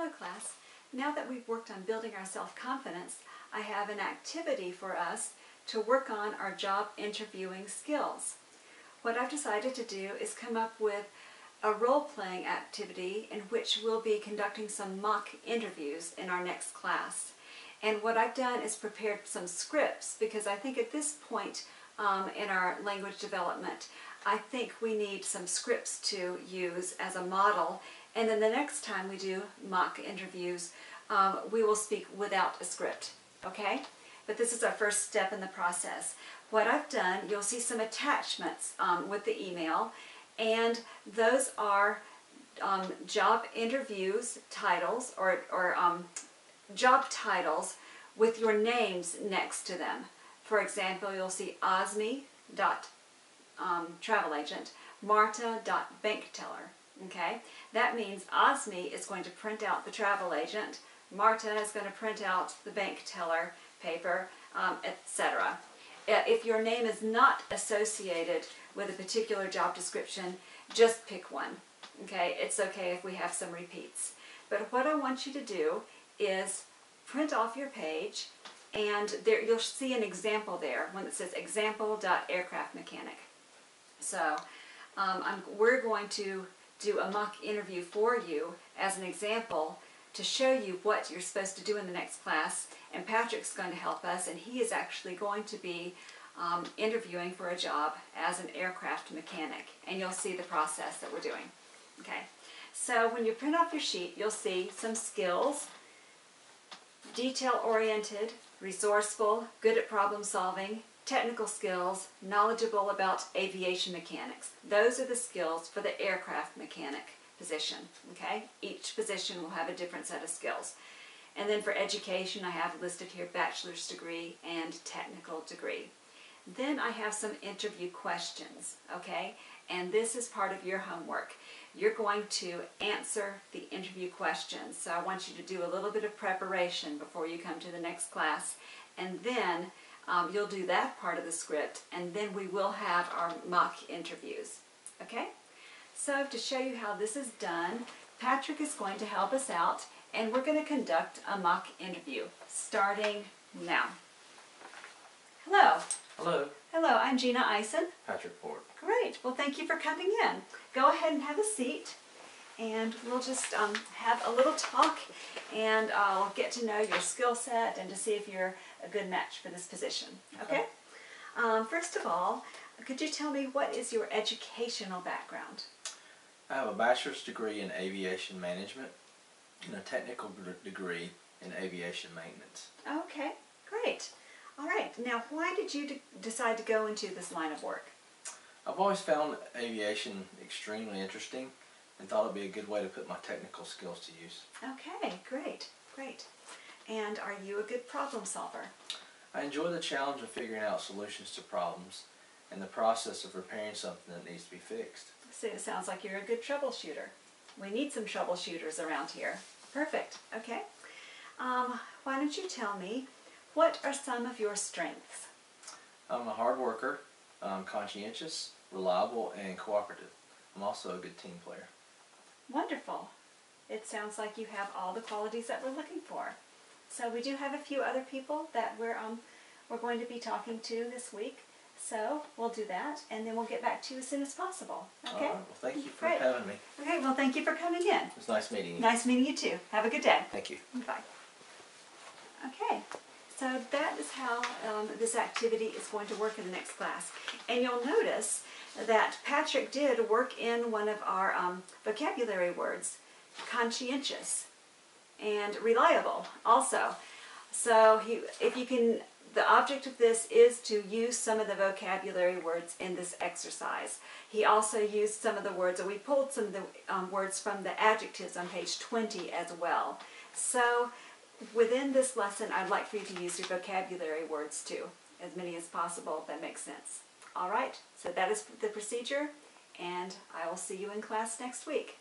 Hello class. Now that we've worked on building our self-confidence, I have an activity for us to work on our job interviewing skills. What I've decided to do is come up with a role-playing activity in which we'll be conducting some mock interviews in our next class. And what I've done is prepared some scripts because I think at this point in our language development, I think we need some scripts to use as a model. And then the next time we do mock interviews, we will speak without a script, okay? But this is our first step in the process. What I've done, you'll see some attachments with the email, and those are job interviews titles or job titles with your names next to them. For example, you'll see Osme.travel agent, Marta.bank-teller. Okay, that means Osme is going to print out the travel agent, Marta is going to print out the bank teller paper, etc. If your name is not associated with a particular job description, just pick one. Okay, it's okay if we have some repeats. But what I want you to do is print off your page, and there you'll see an example there when it says example.aircraft mechanic. So we're going to do a mock interview for you as an example to show you what you're supposed to do in the next class, and Patrick's going to help us, and he is actually going to be interviewing for a job as an aircraft mechanic, and you'll see the process that we're doing. Okay, so when you print off your sheet, you'll see some skills: detail-oriented, resourceful, good at problem solving, technical skills, knowledgeable about aviation mechanics. Those are the skills for the aircraft mechanic position, okay? Each position will have a different set of skills. And then for education, I have listed here bachelor's degree and technical degree. Then I have some interview questions, okay? And this is part of your homework. You're going to answer the interview questions. So I want you to do a little bit of preparation before you come to the next class, and then you'll do that part of the script, and then we will have our mock interviews. Okay? So to show you how this is done, Patrick is going to help us out, and we're going to conduct a mock interview starting now. Hello. Hello. Hello, I'm Gina Eisen. Patrick Ford. Great. Well, thank you for coming in. Go ahead and have a seat, and we'll just have a little talk, and I'll get to know your skill set and to see if you're a good match for this position. Okay? First of all, could you tell me what is your educational background? I have a bachelor's degree in aviation management and a technical degree in aviation maintenance. Okay, great. All right. Now, why did you decide to go into this line of work? I've always found aviation extremely interesting and thought it'd be a good way to put my technical skills to use. Okay, great, great. And are you a good problem solver? I enjoy the challenge of figuring out solutions to problems and the process of repairing something that needs to be fixed. So it sounds like you're a good troubleshooter. We need some troubleshooters around here. Perfect, okay. Why don't you tell me, what are some of your strengths? I'm a hard worker, conscientious, reliable, and cooperative. I'm also a good team player. Wonderful. It sounds like you have all the qualities that we're looking for. So we do have a few other people that we're going to be talking to this week. So we'll do that, and then we'll get back to you as soon as possible. Okay? All right. Well, thank you for having me. Okay, well, thank you for coming in. It was nice meeting you. Nice meeting you too. Have a good day. Thank you. Bye. Okay, so that is how this activity is going to work in the next class. And you'll notice that Patrick did work in one of our vocabulary words, conscientious and reliable also. So the object of this is to use some of the vocabulary words in this exercise. He also used some of the words, or we pulled some of the words from the adjectives on page 20 as well. So within this lesson, I'd like for you to use your vocabulary words too, as many as possible, if that makes sense. All right, so that is the procedure, and I will see you in class next week.